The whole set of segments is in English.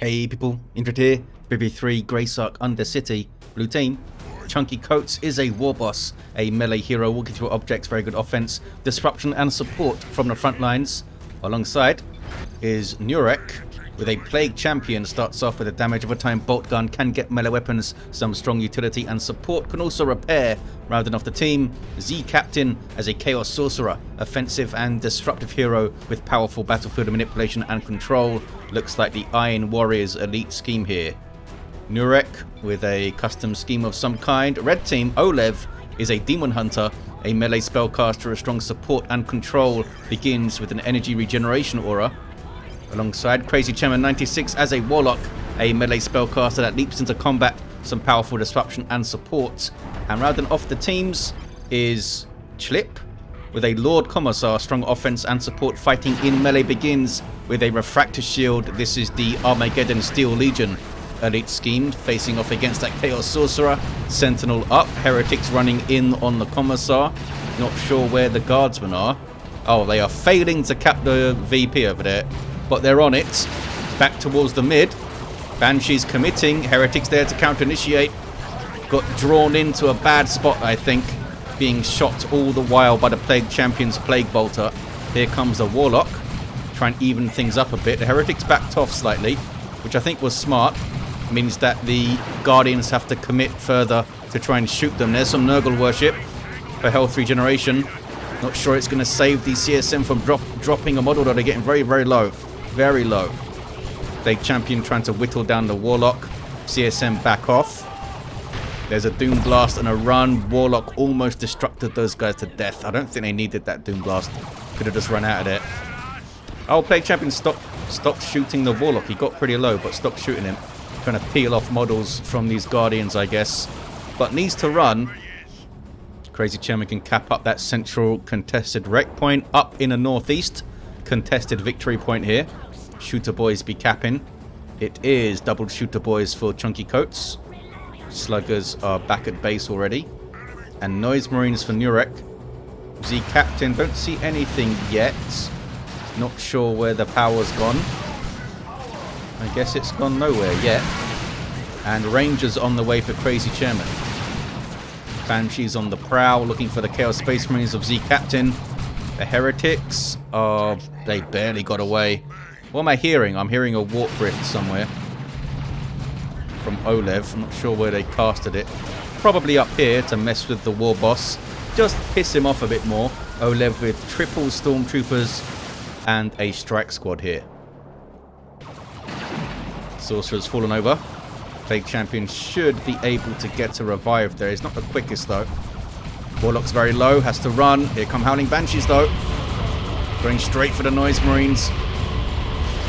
Hey people, Indrid here, BB3 Greysark Undercity, blue team. ChunkyCoates is a Warboss, a melee hero walking through objects, very good offense, disruption and support from the front lines. Alongside is Nurek with a Plague Champion, starts off with a damage over time bolt gun, can get melee weapons, some strong utility and support, can also repair. Rounding off the team, Zee Captain as a Chaos Sorcerer, offensive and disruptive hero with powerful battlefield manipulation and control. Looks like the Iron Warriors elite scheme here. Nurek with a custom scheme of some kind. Red team, oLev is a Daemonhunter, a melee spellcaster of strong support and control, begins with an energy regeneration aura. Alongside crazychairman96 as a Warlock, a melee spellcaster that leaps into combat, some powerful disruption and support. And rounding off the teams is CHLIP with a Lord Commissar, strong offense and support, fighting in melee, begins with a refractor shield. This is the Armageddon Steel Legion elite scheme, facing off against that Chaos Sorcerer. Sentinel up, heretics running in on the Commissar. Not sure where the guardsmen are. Oh, they are failing to cap the VP over there, but they're on it. Back towards the mid. Banshee's committing. Heretics there to counter-initiate. Got drawn into a bad spot, I think. Being shot all the while by the Plague Champion's Plague Bolter. Here comes the Warlock. Try and even things up a bit. The Heretics backed off slightly, which I think was smart. Means that the Guardians have to commit further to try and shoot them. There's some Nurgle worship for health regeneration. Not sure it's going to save the CSM from dropping a model, though. They're getting very, very low. Very low. Plague Champion trying to whittle down the Warlock. CSM back off. There's a Doom Blast and a run. Warlock almost destructed those guys to death. I don't think they needed that Doom Blast. Could have just run out of there. Oh, Plague Champion stopped shooting the Warlock. He got pretty low, but stopped shooting him. Trying to peel off models from these Guardians, I guess. But needs to run. Crazy Chairman can cap up that central contested wreck point. Up in the northeast. Contested victory point here. Shooter boys be capping. It is double shooter boys for ChunkyCoates. Sluggers are back at base already. And Noise Marines for Nurek. Zee Captain, don't see anything yet. Not sure where the power's gone. I guess it's gone nowhere yet. And Rangers on the way for Crazy Chairman. Banshee's on the prowl, looking for the Chaos Space Marines of Zee Captain. The Heretics, they barely got away. What am I hearing? I'm hearing a warp rift somewhere. From oLev. I'm not sure where they casted it. Probably up here to mess with the Warboss. Just piss him off a bit more. oLev with triple Stormtroopers and a strike squad here. Sorcerer's fallen over. Plague Champion should be able to get a revive there. He's not the quickest though. Warlock's very low, has to run. Here come Howling Banshees though. Going straight for the Noise Marines.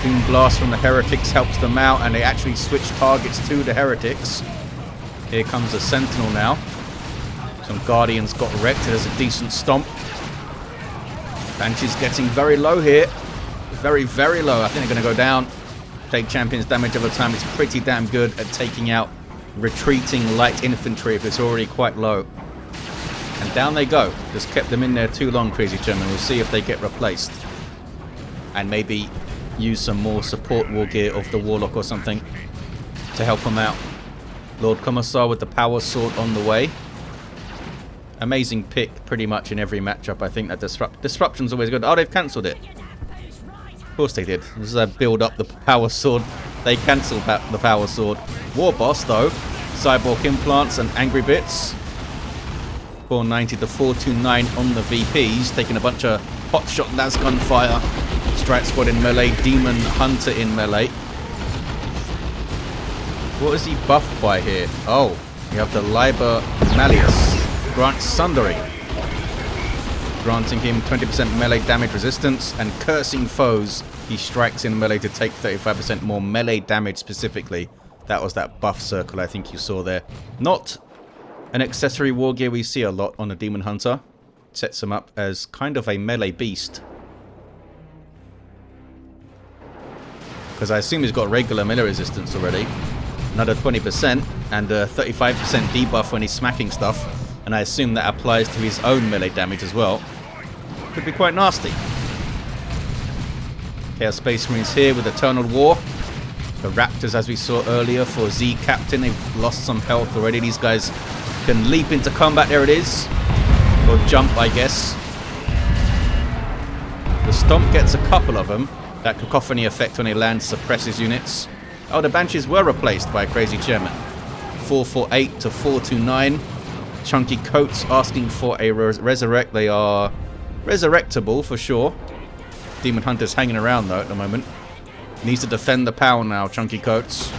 Doom Blast from the Heretics helps them out, and they actually switch targets to the Heretics. Here comes a Sentinel now. Some Guardians got wrecked. There's a decent stomp. Banshee's getting very low here. Very, very low. I think they're going to go down. Plague Champion's damage over time is pretty damn good at taking out retreating light infantry if it's already quite low. And down they go. Just kept them in there too long, Crazy Chairman. We'll see if they get replaced. And maybe use some more support war gear of the Warlock or something to help them out. Lord Commissar with the power sword on the way. Amazing pick pretty much in every matchup. I think that disruption's always good. Oh, they've cancelled it. Of course they did. This is a build up the power sword. They cancelled the power sword. Warboss though. Cyborg implants and angry bits. 490 to 429 on the VPs. Taking a bunch of hotshot lasgun fire. Strike squad in melee. Daemonhunter in melee. What is he buffed by here? Oh, you have the Ordo Malleus. Grants Sundering. Granting him 20% melee damage resistance, and cursing foes, he strikes in melee to take 35% more melee damage specifically. That was that buff circle I think you saw there. Not an accessory war gear we see a lot on the Daemonhunter. Sets him up as kind of a melee beast. Because I assume he's got regular melee resistance already. Another 20% and a 35% debuff when he's smacking stuff. And I assume that applies to his own melee damage as well. Could be quite nasty. Chaos Space Marines here with Eternal War. The Raptors, as we saw earlier, for Zee Captain, they've lost some health already. These guys can leap into combat. There it is. Or jump, I guess. The Stomp gets a couple of them. That cacophony effect when they land suppresses units. Oh, the Banshees were replaced by a Crazy Chairman. 448 to 429. ChunkyCoates asking for a resurrect. They are resurrectable for sure. Daemonhunter's hanging around though at the moment. Needs to defend the power now, ChunkyCoates.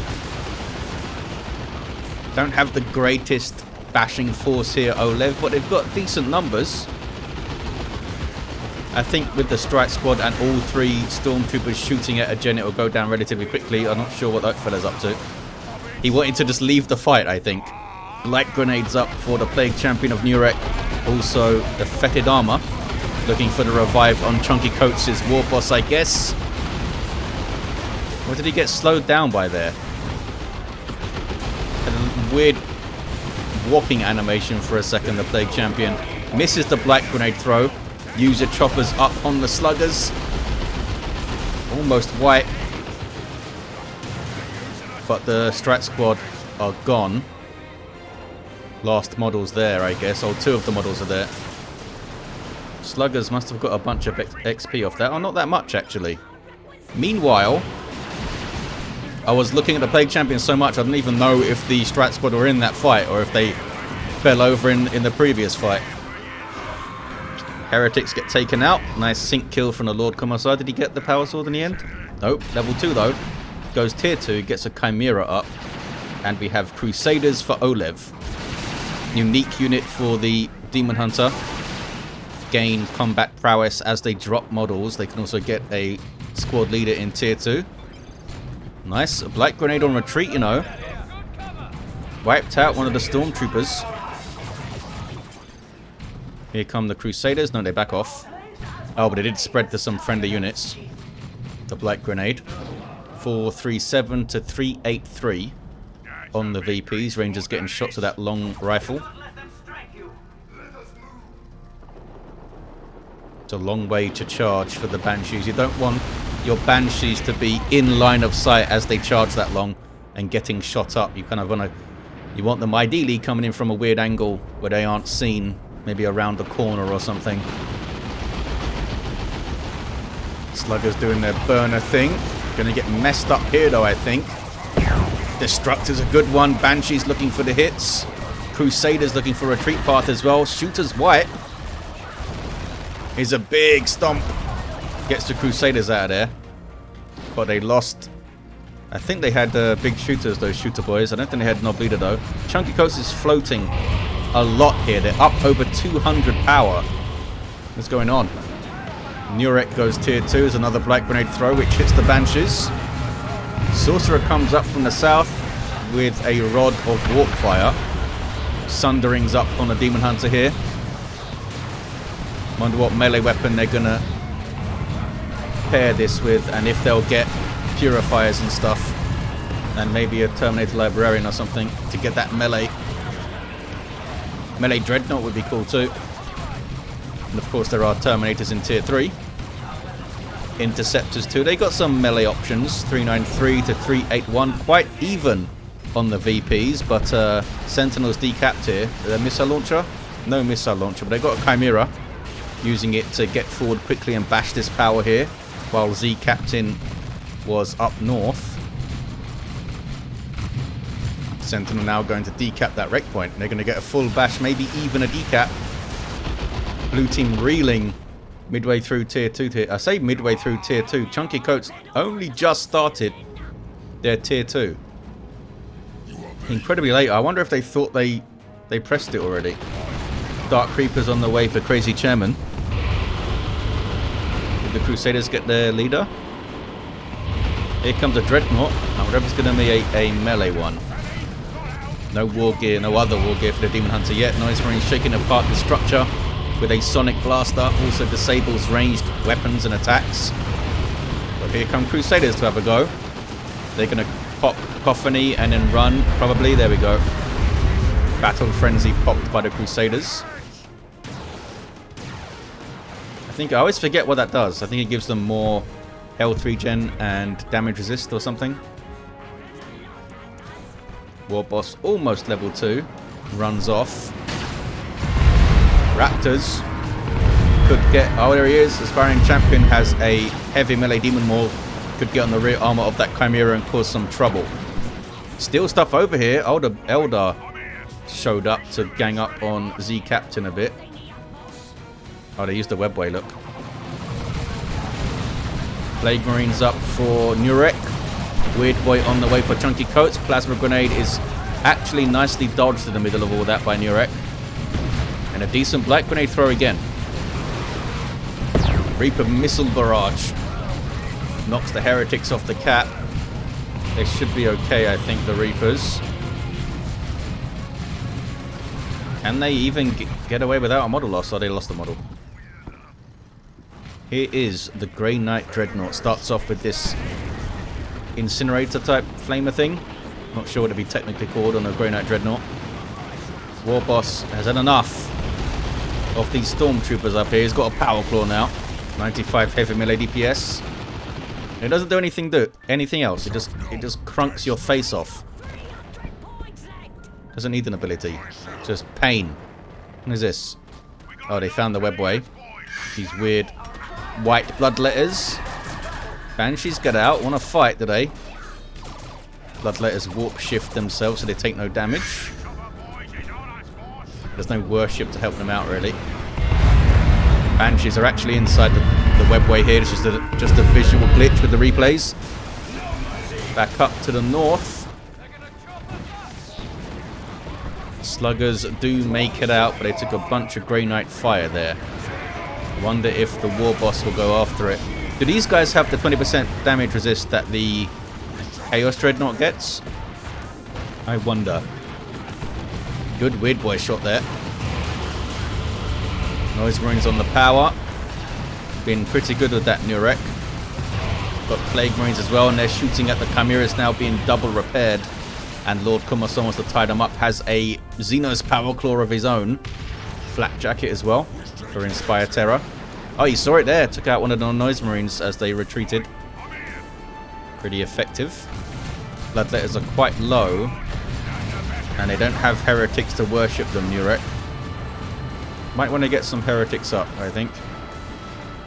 Don't have the greatest bashing force here, oLev, but they've got decent numbers. I think with the strike squad and all 3 stormtroopers shooting at a gen, it will go down relatively quickly. I'm not sure what that fella's up to. He wanted to just leave the fight, I think. Black grenades up for the Plague Champion of Nurek. Also, the Fetid Armor. Looking for the revive on ChunkyCoates' Warboss, I guess. Or did he get slowed down by there? Had a weird walking animation for a second, the Plague Champion. Misses the Black Grenade throw. User choppers up on the sluggers. Almost white. But the Strat Squad are gone. Last models there, I guess. Oh, 2 of the models are there. Sluggers must have got a bunch of XP off that. Oh, not that much, actually. Meanwhile, I was looking at the Plague Champion so much I didn't even know if the Strat Squad were in that fight or if they fell over in the previous fight. Heretics get taken out. Nice sync kill from the Lord Commissar. Did he get the Power Sword in the end? Nope. Level 2 though. Goes tier 2, gets a Chimera up. And we have Crusaders for oLev. Unique unit for the Daemonhunter. Gain combat prowess as they drop models. They can also get a squad leader in tier 2. Nice. A Black Grenade on retreat, you know. Wiped out one of the stormtroopers. Here come the Crusaders. No, they back off. Oh, but they did spread to some friendly units. The Black Grenade. 437 to 383 on the VPs. Rangers getting shots with that long rifle. It's a long way to charge for the Banshees. You don't want your Banshees to be in line of sight as they charge that long and getting shot up. You kind of want to... You want them ideally coming in from a weird angle where they aren't seen. Maybe around the corner or something. Sluggers doing their burner thing. Gonna get messed up here though, I think. Destructor's a good one. Banshees looking for the hits. Crusaders looking for a retreat path as well. Shooter's white. Here's a big stomp. Gets the Crusaders out of there. But they lost. I think they had big shooters, those shooter boys. I don't think they had Nob Leader though. ChunkyCoates is floating a lot here. They're up over 200 power. What's going on? Nurek goes tier 2. There's another Black Grenade throw which hits the Banshees. Sorcerer comes up from the south with a Rod of Warp Fire. Sundering's up on the Daemonhunter here. Wonder what melee weapon they're gonna pair this with, and if they'll get Purifiers and stuff. And maybe a Terminator Librarian or something to get that melee. Melee Dreadnought would be cool too. And of course there are Terminators in tier 3. Interceptors too. They got some melee options. 393 to 381. Quite even on the VPs. But Sentinel's decapped here. The missile launcher? No missile launcher. But they got a Chimera. Using it to get forward quickly and bash this power here. While Zee Captain was up north. Sentinel now going to decap that wreck point. They're going to get a full bash, maybe even a decap. Blue team reeling midway through tier 2. I say midway through tier 2. ChunkyCoates only just started their tier 2. Incredibly late. I wonder if they thought they pressed it already. Dark Creepers on the way for Crazy Chairman. Did the Crusaders get their leader? Here comes a Dreadnought. I wonder if it's going to be a melee one. No war gear, no other war gear for the Daemonhunter yet. Noise Marine shaking apart the structure with a Sonic Blaster. Also disables ranged weapons and attacks. But here come Crusaders to have a go. They're going to pop Cacophony and then run, probably. There we go. Battle Frenzy popped by the Crusaders. I always forget what that does. I think it gives them more health regen and damage resist or something. Warboss almost level 2. Runs off. Raptors could get... Oh, there he is. Aspiring Champion has a heavy melee Demon Maul. Could get on the rear armor of that Chimera and cause some trouble. Still stuff over here. Oh, the Eldar showed up to gang up on Zee Captain a bit. Oh, they used the webway, look. Plague Marines up for Nurek. Weird Boy on the way for ChunkyCoates. Plasma Grenade is actually nicely dodged in the middle of all that by Nurek. And a decent Black Grenade throw again. Reaper Missile Barrage. Knocks the Heretics off the cap. They should be okay, I think, the Reapers. Can they even get away without a model loss? Or they lost the model? Here is the Grey Knight Dreadnought. Starts off with this incinerator type flamer thing. Not sure what it'd be technically called on a Grey Knight Dreadnought. Warboss has had enough of these stormtroopers up here. He's got a power claw now. 95 heavy melee DPS. It doesn't do anything else. It just crunks your face off. Doesn't need an ability. Just pain. What is this? Oh, they found the webway. These weird white blood letters. Banshees get out. Want to fight today. Blood letters warp shift themselves so they take no damage. There's no worship to help them out really. Banshees are actually inside the webway here. It's just a visual glitch with the replays. Back up to the north. Sluggers do make it out, but they took a bunch of Grey Knight fire there. Wonder if the Warboss will go after it. Do these guys have the 20% damage resist that the Chaos Dreadnought gets? I wonder. Good Weird Boy shot there. Noise Marines on the power. Been pretty good with that Nurek. Got Plague Marines as well, and they're shooting at the Chimeras now being double repaired. And Lord Commissar wants to tie them up. Has a Xenos Power Claw of his own. Flak Jacket as well for Inspire Terror. Oh, you saw it there. Took out one of the Noise Marines as they retreated. Pretty effective. Bloodletters are quite low. And they don't have Heretics to worship them, Nurek. Might want to get some Heretics up, I think.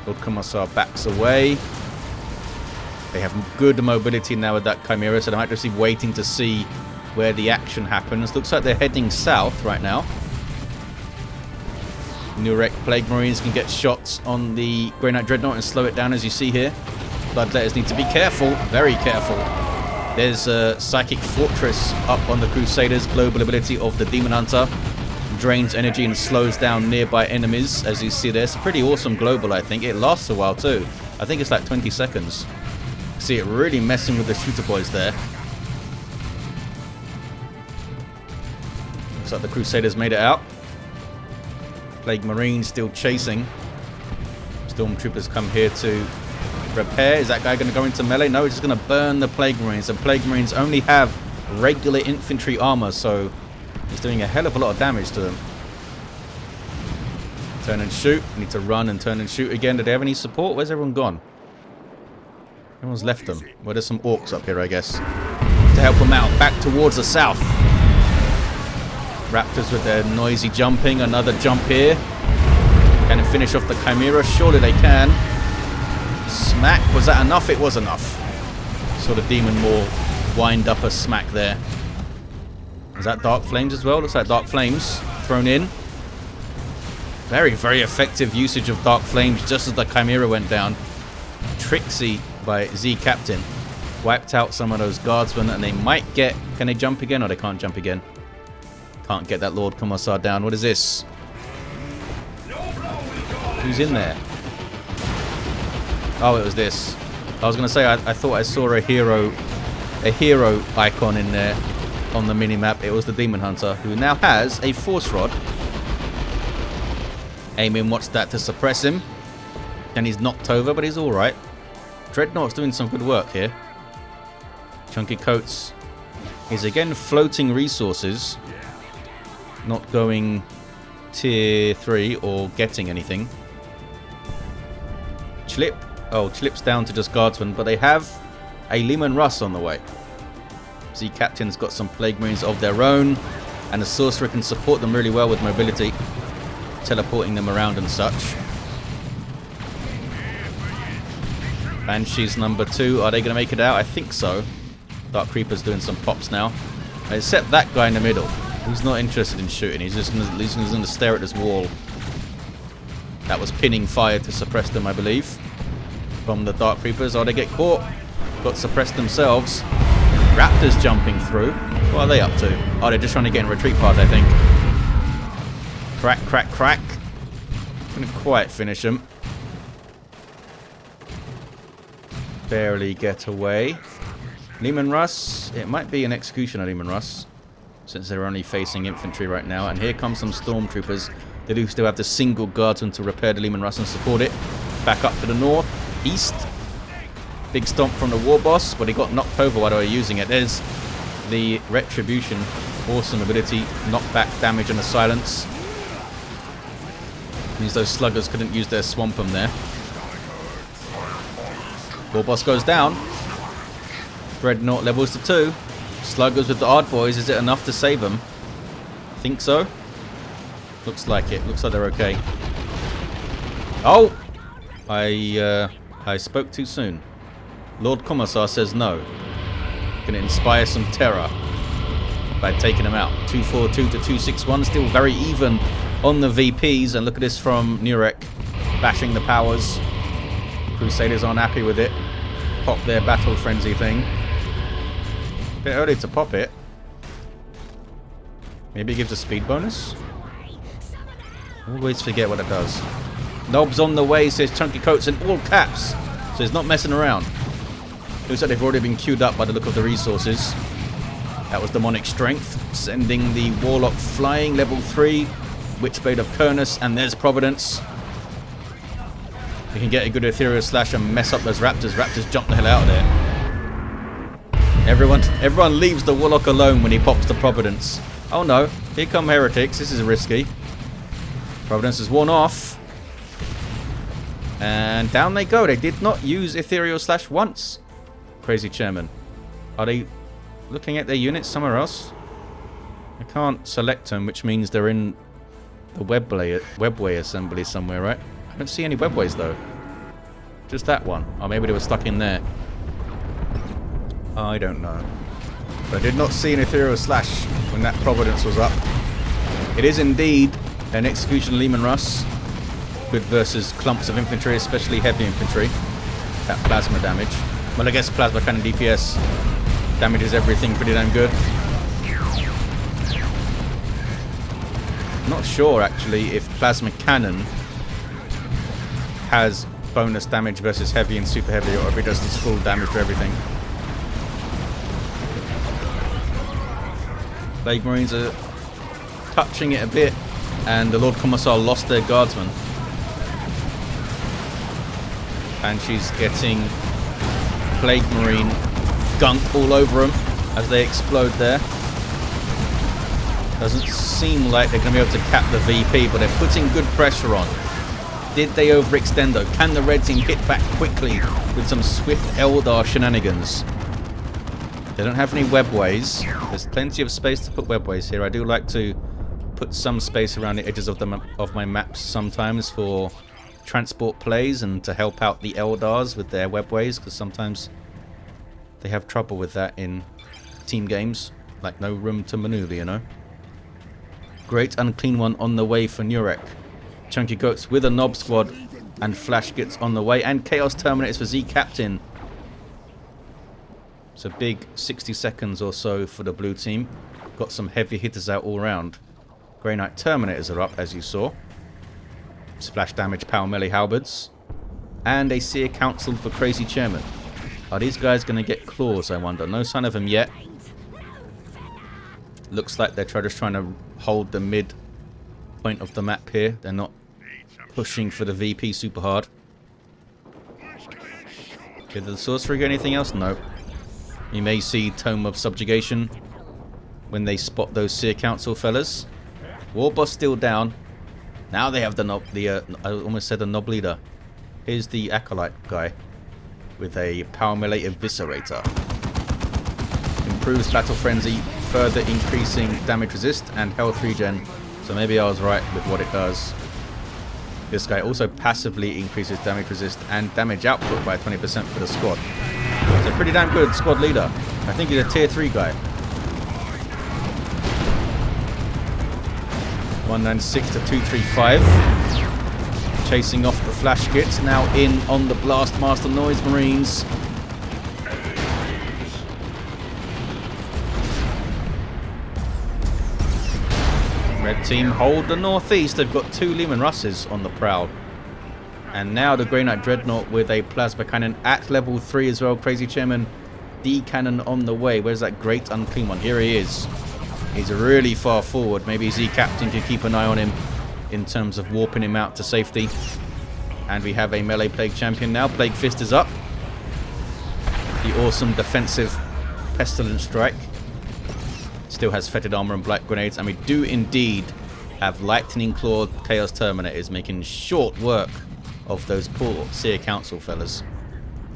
Lord Commissar backs away. They have good mobility now with that Chimera, so they might just be waiting to see where the action happens. Looks like they're heading south right now. Nurek Plague Marines can get shots on the Grey Knight Dreadnought and slow it down, as you see here. Bloodletters need to be careful, very careful. There's a Psychic Fortress up on the Crusaders. Global ability of the Daemonhunter. Drains energy and slows down nearby enemies, as you see there. It's pretty awesome global, I think. It lasts a while too. I think it's like 20 seconds. See it really messing with the shooter boys there. Looks like the Crusaders made it out. Plague Marines still chasing. Stormtroopers come here to repair. Is that guy going to go into melee? No, he's just going to burn the Plague Marines. And Plague Marines only have regular infantry armor, so he's doing a hell of a lot of damage to them. Turn and shoot. Need to run and turn and shoot again. Do they have any support? Where's everyone gone? Everyone's left them. Well, there's some Orks up here, I guess, to help them out. Back towards the south. Raptors with their noisy jumping. Another jump here. Can they finish off the Chimera? Surely they can. Smack. Was that enough? It was enough. Sort of Demon Maul wind up a smack there. Is that Dark Flames as well? Looks like Dark Flames thrown in. Very, very effective usage of Dark Flames just as the Chimera went down. Tricksy by Zee Captain. Wiped out some of those guardsmen, and they might get... Can they jump again? Or they can't jump again? Can't get that Lord Commissar down. What is this? Who's in there? Oh, it was this. I was going to say, I thought I saw a hero icon in there on the minimap. It was the Daemonhunter, who now has a Force Rod. Aiming what's that to suppress him. And he's knocked over, but he's alright. Dreadnought's doing some good work here. ChunkyCoates is again floating resources. Not going tier 3 or getting anything. CHLIP. Oh, CHLIP's down to just guardsmen, but they have a Leman Russ on the way. Zee Captain's got some Plague Marines of their own, and the Sorcerer can support them really well with mobility, teleporting them around and such. Banshees number 2, are they going to make it out? I think so. Dark Creeper's doing some pops now. Except that guy in the middle, who's not interested in shooting. He's just going to stare at this wall. That was pinning fire to suppress them, I believe, from the Dark Creepers. Oh, they get caught. Got suppressed themselves. Raptors jumping through. What are they up to? Oh, they're just trying to get in retreat path, I think. Crack, crack, crack. Couldn't quite finish them. Barely get away. Leman Russ. It might be an executioner, Leman Russ, since they're only facing infantry right now. And here comes some stormtroopers. They do still have the single guardsman to repair the Leman Russ and support it. Back up to the north, east. Big stomp from the Warboss, but he got knocked over while they were using it. There's the Retribution. Awesome ability. Knockback damage and a silence. Means those sluggers couldn't use their swampum there. Warboss goes down. Dreadnought levels to 2. Sluggers with the Ard Boys. Is it enough to save them? I think so. Looks like it. Looks like they're okay. Oh! I spoke too soon. Lord Commissar says no. Gonna inspire some terror by taking them out. 242 to 261. Still very even on the VPs. And look at this from Nurek. Bashing the powers. Crusaders aren't happy with it. Pop their battle frenzy thing. Bit early to pop it. Maybe it gives a speed bonus? Always forget what it does. Knobs on the way, says ChunkyCoates in all caps. So he's not messing around. Looks like they've already been queued up by the look of the resources. That was Demonic Strength. Sending the Warlock flying, level 3. Witchblade of Kernus, and there's Providence. We can get a good Ethereal Slash and mess up those Raptors. Raptors jump the hell out of there. Everyone leaves the Warlock alone when he pops the Providence. Oh no, here come Heretics. This is risky. Providence is worn off. And down they go. They did not use Ethereal Slash once. Crazy Chairman. Are they looking at their units somewhere else? I can't select them, which means they're in the webway assembly somewhere, right? I don't see any webways though. Just that one. Or maybe they were stuck in there. I don't know. But I did not see an Ethereal Slash when that Providence was up. It is indeed an Execution Leman Russ. Good versus clumps of infantry, especially heavy infantry. That plasma damage. Well, I guess plasma cannon DPS damages everything pretty damn good. Not sure actually if plasma cannon has bonus damage versus heavy and super heavy, or if it does this full damage to everything. Plague Marines are touching it a bit, and the Lord Commissar lost their guardsman. And she's getting Plague Marine gunk all over them as they explode there. Doesn't seem like they're going to be able to cap the VP, but they're putting good pressure on. Did they overextend though? Can the red team hit back quickly with some swift Eldar shenanigans? They don't have any webways. There's plenty of space to put webways here. I do like to put some space around the edges of my maps sometimes for transport plays and to help out the Eldars with their webways, because sometimes they have trouble with that in team games. Like no room to maneuver, you know. Great Unclean One on the way for Nurek. ChunkyCoates with a Nob Squad, and Flash gets on the way, and Chaos Terminators for Zee Captain. It's a big 60 seconds or so for the blue team. Got some heavy hitters out all round. Grey Knight Terminators are up, as you saw. Splash damage power melee halberds. And a Seer Council for Crazy Chairman. Are these guys going to get claws, I wonder? No sign of them yet. Looks like they're just trying to hold the mid point of the map here. They're not pushing for the VP super hard. Did the Sorcerer get anything else? No. You may see Tome of Subjugation when they spot those Seer Council fellas. Warboss still down. Now they have I almost said the Nob Leader. Here's the Acolyte guy with a Power Melee Eviscerator. improves Battle Frenzy, further increasing damage resist and health regen. So maybe I was right with what it does. This guy also passively increases damage resist and damage output by 20% for the squad. So pretty damn good squad leader. I think he's a tier 3 guy. 196 to 235. Chasing off the flash kits. Now in on the Blast Master Noise Marines. Red team hold the northeast. They've got 2 Leman Russes on the prowl. And now the Grey Knight Dreadnought with a plasma cannon at level 3 as well. Crazy Chairman D cannon on the way. Where's that great unclean one? Here he is. He's really far forward. Maybe Zee Captain could keep an eye on him in terms of warping him out to safety. And we have a melee Plague Champion now. Plague Fist is up. The awesome defensive Pestilence Strike. Still has fetid armor and black grenades. And we do indeed have Lightning Claw Chaos Terminators making short work of those poor Seer Council fellas.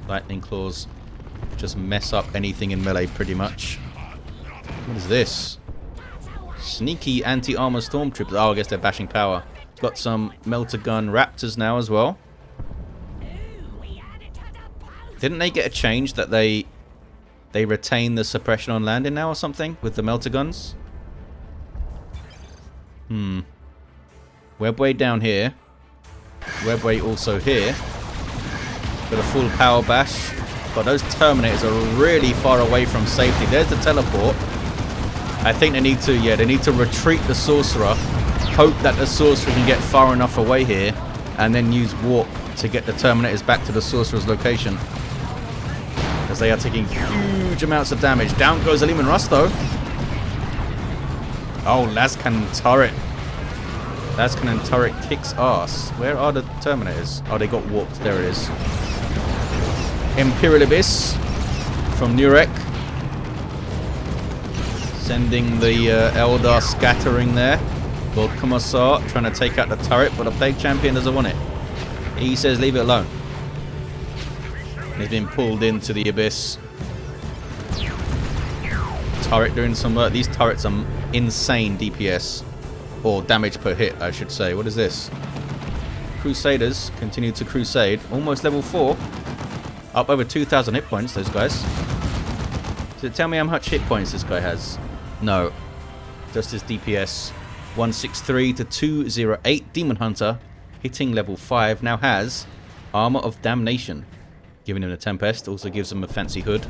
Lightning Claws just mess up anything in melee pretty much. What is this? Sneaky anti-armor stormtroopers. Oh, I guess they're bashing power. Got some melter gun raptors now as well. Didn't they get a change that they retain the suppression on landing now or something with the melter guns? Webway down here. Webway also here. Got a full power bash. But those Terminators are really far away from safety. There's the teleport. I think they need to retreat the Sorcerer. Hope that the Sorcerer can get far enough away here. And then use Warp to get the Terminators back to the Sorcerer's location. As they are taking huge amounts of damage. Down goes the Leman Russ though. Oh, Lascannon turret. Lascannon turret kicks ass. Where are the Terminators? Oh, they got warped. There it is. Imperial Abyss from Nurek. Sending the Eldar scattering there. Lord Commissar trying to take out the turret, but the Plague Champion doesn't want it. He says leave it alone. He's been pulled into the Abyss. Turret doing some work. These turrets are insane DPS. Or damage per hit, I should say. What is this? Crusaders continue to crusade. Almost level 4. Up over 2,000 hit points, those guys. Does it tell me how much hit points this guy has? No. Just his DPS. 163 to 208. Daemonhunter, hitting level 5, now has Armor of Damnation. Giving him a Tempest. Also gives him a fancy hood.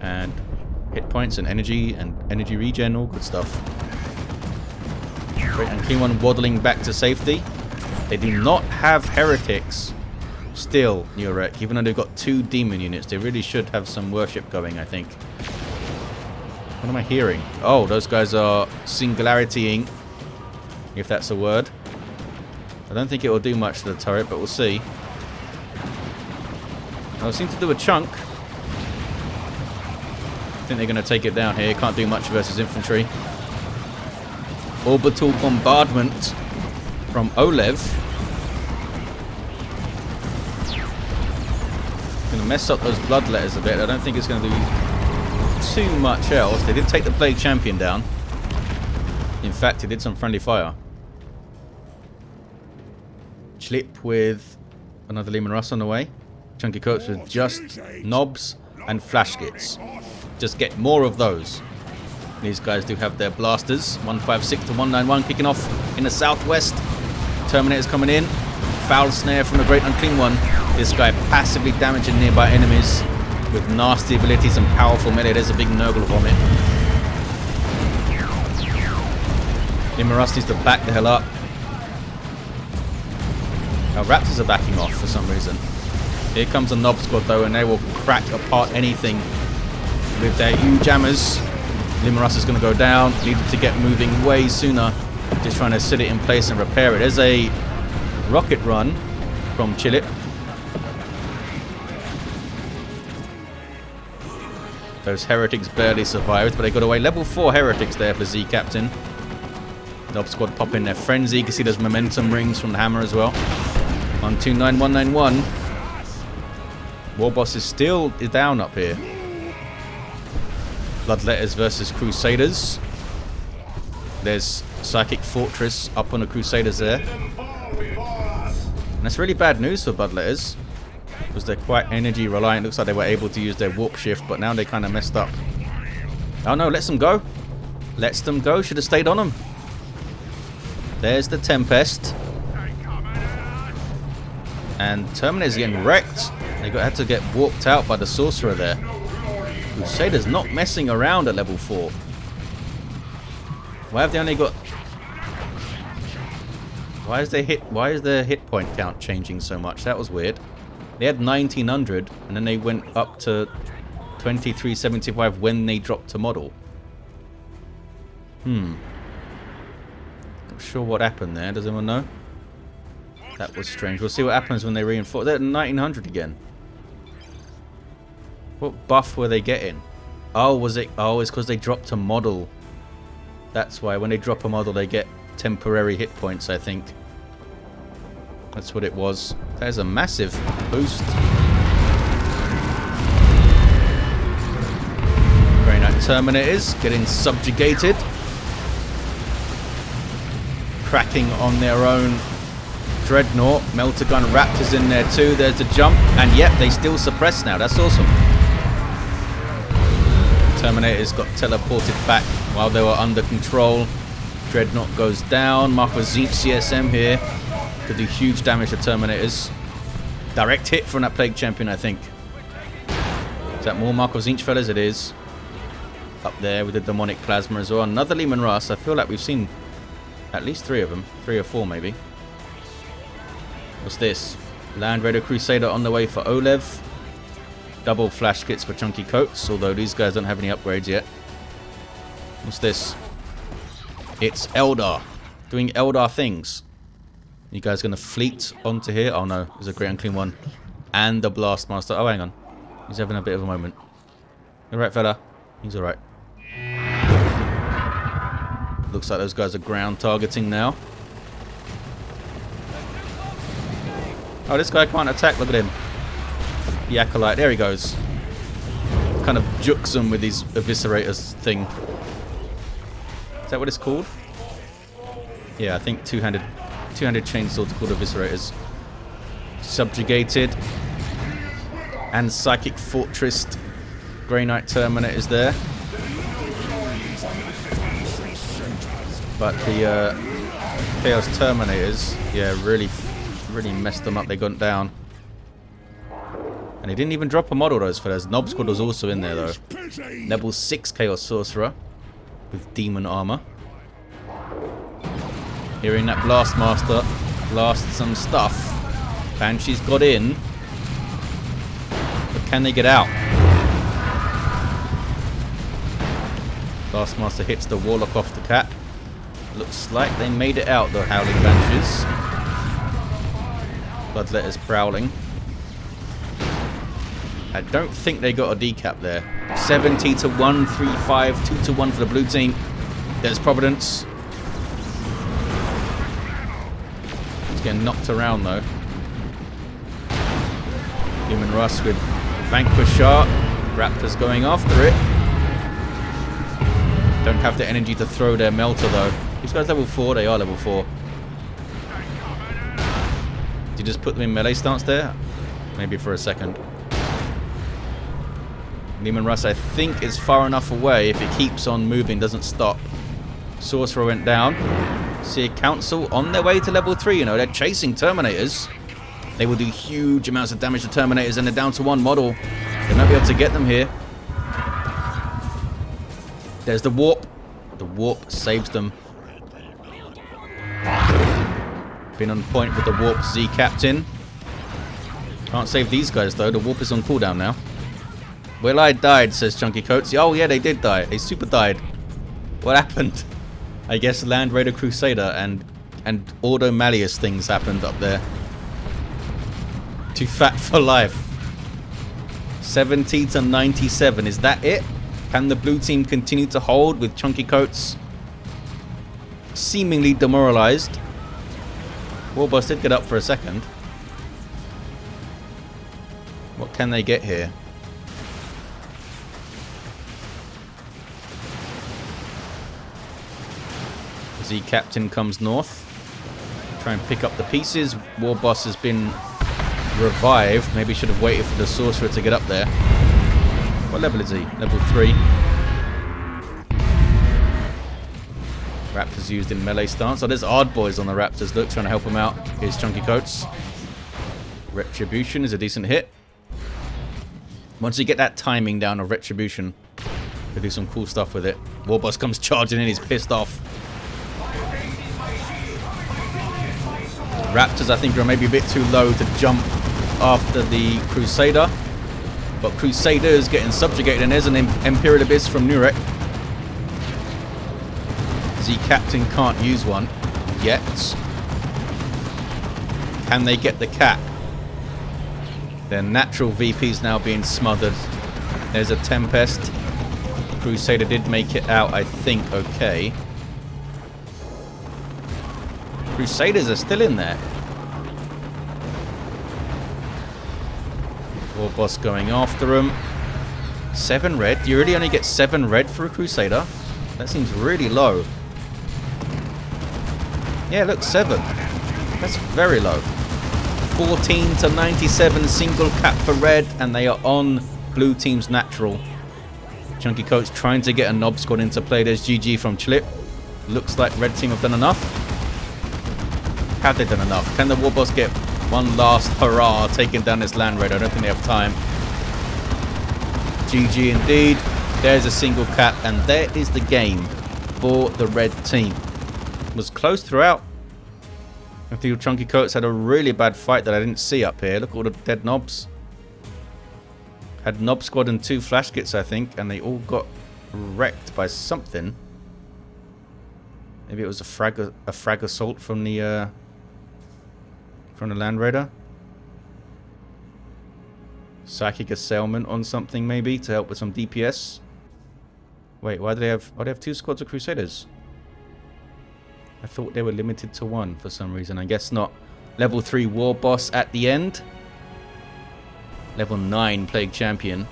And hit points and energy regen, all good stuff. Great, and King 1 waddling back to safety. They do not have heretics still, Nurek, even though they've got 2 demon units. They really should have some worship going, I think. What am I hearing? Oh, those guys are singularitying, if that's a word. I don't think it will do much to the turret, but we'll see. They'll seem to do a chunk. I think they're going to take it down here. Can't do much versus infantry. Orbital bombardment from oLev. Going to mess up those bloodletters a bit. I don't think it's going to do too much else. They did take the Plague Champion down. In fact, he did some friendly fire. CHLIP with another Leman Russ on the way. ChunkyCoates with just knobs and flash kits. Just get more of those. These guys do have their blasters. 156 to 191 kicking off in the southwest. Terminators coming in. Foul snare from the Great Unclean One. This guy passively damaging nearby enemies with nasty abilities and powerful melee. There's a big Nurgle vomit. Leman Russ needs to back the hell up. Our Raptors are backing off for some reason. Here comes a Knob Squad though, and they will crack apart anything with their huge hammers. Leman Russ is going to go down. Needed to get moving way sooner. Just trying to sit it in place and repair it. There's a rocket run from CHLIP. Those heretics barely survived, but they got away. Level 4 heretics there for Zee Captain. Knob Squad pop in their frenzy. You can see those momentum rings from the hammer as well. 129, 191. Warboss is still down up here. Bloodletters versus Crusaders. There's Psychic Fortress up on the Crusaders there. And that's really bad news for Bloodletters, because they're quite energy reliant. Looks like they were able to use their warp shift, but now they kind of messed up. Oh no, lets them go. Lets them go. Should have stayed on them. There's the Tempest. And Terminator's getting wrecked. They had to get warped out by the Sorcerer there. Crusader's not messing around at level 4. Why have they only got... Why is their hit point count changing so much? That was weird. They had 1900 and then they went up to 2375 when they dropped to model. Not sure what happened there. Does anyone know? That was strange. We'll see what happens when they reinforce. They're at 1900 again. What buff were they getting? Oh, was it? Oh, it's because they dropped to model. That's why when they drop a model, they get temporary hit points, I think. That's what it was. There's a massive boost. Very nice. Terminators getting subjugated. Cracking on their own Dreadnought. Melter Gun Raptors in there too. There's the jump. And yep, they still suppress now. That's awesome. Terminators got teleported back while they were under control. Dreadnought goes down. Marco Zinch CSM here. Could do huge damage to Terminators. Direct hit from that Plague Champion, I think. Is that more Marco Zinch, fellas? It is. Up there with the Demonic Plasma as well. Another Leman Russ. I feel like we've seen at least 3 of them. 3 or 4 maybe. What's this? Land Raider Crusader on the way for oLev. Double flash kits for ChunkyCoates, although these guys don't have any upgrades yet. What's this? It's Eldar. Doing Eldar things. You guys going to fleet onto here? Oh no, there's a Great Unclean One. And the Blastmaster. Oh, hang on. He's having a bit of a moment. Alright, fella? He's alright. Looks like those guys are ground targeting now. Oh, this guy can't attack. Look at him. The Acolyte. There he goes. Kind of jukes him with his Eviscerators thing. Is that what it's called? Yeah, I think two-handed chainswords called Eviscerators. Subjugated. And Psychic Fortress. Grey Knight Terminator is there. But the Chaos Terminators, yeah, really messed them up. They got down. And they didn't even drop a model, those fellas. Nob Squad was also in there, though. Level 6 Chaos Sorcerer with Demon Armor. Hearing that Blastmaster blast some stuff. Banshee's got in. But can they get out? Blastmaster hits the Warlock off the cap. Looks like they made it out, the Howling Banshees. Bloodletters prowling. I don't think they got a decap there. 70 to 135, 2 to 1 for the blue team. There's Providence. He's getting knocked around though. Human Russ with Vanquisher. Raptors going after it. Don't have the energy to throw their Melter though. These guys level 4, they are level 4. Did you just put them in melee stance there? Maybe for a second. Leman Russ, I think, is far enough away if it keeps on moving, doesn't stop. Sorcerer went down. See a Council on their way to level 3, you know, they're chasing Terminators. They will do huge amounts of damage to Terminators and they're down to 1 model. They might be able to get them here. There's the Warp. The Warp saves them. Been on point with the Warp Zee Captain. Can't save these guys though, the Warp is on cooldown now. Well, I died, says ChunkyCoates. Oh yeah, they did die. They super died. What happened? I guess Land Raider Crusader and Ordo Malleus things happened up there. Too fat for life. 70 to 97. Is that it? Can the blue team continue to hold with ChunkyCoates seemingly demoralized? Warboss did get up for a second. What can they get here? Zee Captain comes north. Try and pick up the pieces. Warboss has been revived. Maybe should have waited for the Sorcerer to get up there. What level is he? Level 3. Raptors used in melee stance. Oh, there's Ard boys on the Raptors. Look, trying to help him out. Here's ChunkyCoates. Retribution is a decent hit. Once you get that timing down of Retribution, you do some cool stuff with it. Warboss comes charging in. He's pissed off. Raptors, I think, are maybe a bit too low to jump after the Crusader. But Crusader is getting subjugated, and there's an Imperial Abyss from Nurek. Zee Captain can't use one yet. Can they get the cap? Their natural VP's now being smothered. There's a Tempest. Crusader did make it out, I think, okay. Crusaders are still in there. Warboss going after him. 7 red. You really only get 7 red for a Crusader? That seems really low. Yeah, look, 7. That's very low. 14 to 97 single cap for red, and they are on blue team's natural. ChunkyCoates trying to get a Nob squad into play. There's GG from CHLIP. Looks like red team have done enough. Have they done enough? Can the Warboss get one last hurrah taking down this land raid? I don't think they have time. GG indeed. There's a single cap, and there is the game for the red team. It was close throughout. I think ChunkyCoates had a really bad fight that I didn't see up here. Look at all the dead Nobs. Had Nob squad and 2 flash kits, I think, and they all got wrecked by something. Maybe it was a frag assault from the Land Raider. Psychic assailment on something, maybe, to help with some DPS. Wait, why do they have... Oh, they have 2 squads of Crusaders. I thought they were limited to 1 for some reason. I guess not. Level 3 Warboss at the end. Level 9 Plague Champion.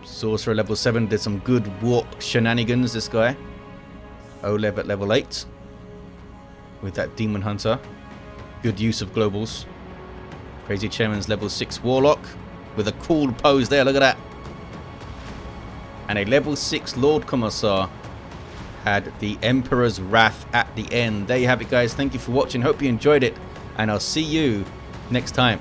Sorcerer level 7 did some good warp shenanigans, this guy. oLev at level 8. With that Daemonhunter. Good use of globals. Crazy Chairman's level 6 Warlock. With a cool pose there, look at that. And a level 6 Lord Commissar. Had the Emperor's Wrath at the end. There you have it, guys. Thank you for watching. Hope you enjoyed it. And I'll see you next time.